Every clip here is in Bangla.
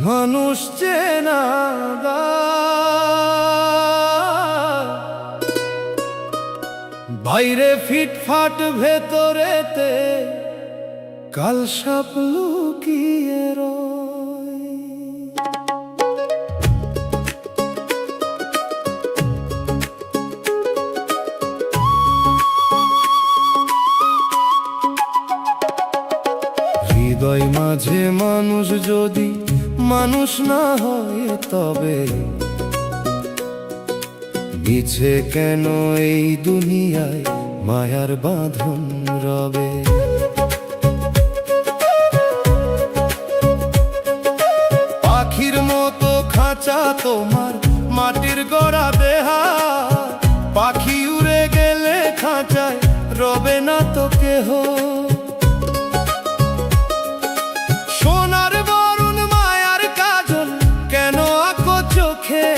মানুষ চেনা বাইরে ফিটফাট ভেতরেতে কাল সাপ লুকিয়ে রয়। হৃদয় মাঝে মানুষ যদি মানুষ না হয় তবে মিছে কেন এই দুনিয়ায় মায়ার বাঁধন রবে। পাখির মতো খাঁচা তোমার মাটির গড়া দেহা, পাখি উড়ে গেলে খাঁচায় রবে না তো কেহ। সোনার বরুণ মায়ার কাজল কেন আঁকো চোখে,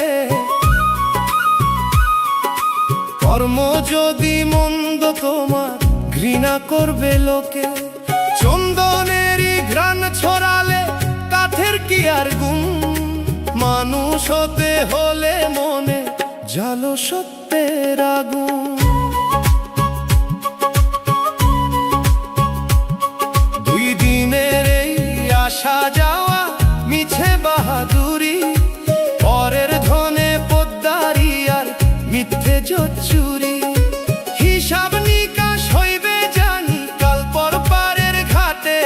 কর্ম যদি মন্দ তোমার ঘৃণা করবে লোকে। চন্দনেরই ঘ্রাণ ছড়ালে কাঠের কি আর গুণ, মানুষ হতে হলে মনে জালো সত্যের আগুন। দুই দিনের এই আসা যাওয়া মিছে বাহাদুরি, পরের ধনে পোদ্দারি আর মিথ্যে জোচ্চুরি। হিসাব নিকাশ হইবে জানি কাল পর পারের ঘাটে,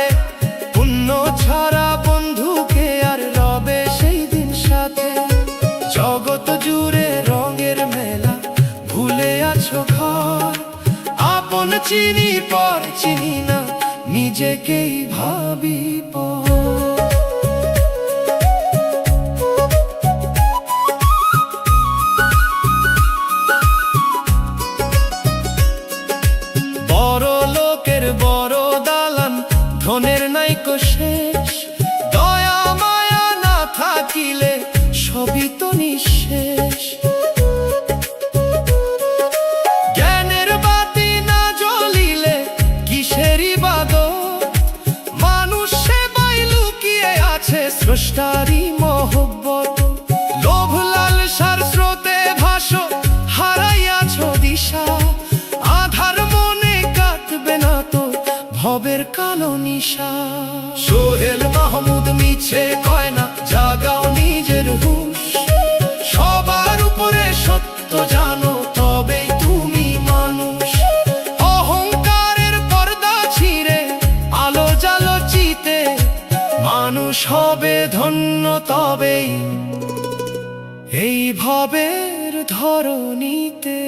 পুণ্য ছাড়া বন্ধুকে আর রবে সেই দিন সাথে। জগৎ জুড়ে রঙের মেলা ভুলে আছো ঘর, আপন চিনি পর চিনি না নিজেকেই ভাবি পর। বড় দালান ধনের নাইকো শেষ, দয়া মায়া না থাকিলে সবই তো নিঃশেষ। জ্ঞানের বাতি না জ্বলিলে কিসেরই ইবাদত, মানুষ সেবায় লুকিয়ে আছে স্রষ্টারই মহব্বত। লোভ লালসার স্রোতে ভাসো হারাইয়াছো দিশা, আধার মনে কাটবে না তো ভবের কালো নিশা। সোহেল মাহমুদ মিছে কয় না, জাগাও নিজের হুঁশ। সবার উপরে সত্য জানো তবেই তুমি মানুষ। অহংকারের পর্দা ছিঁড়ে আলো জালো চিতে, মানুষ হবে ধন্য তবেই এই ভবের ধরণীতে।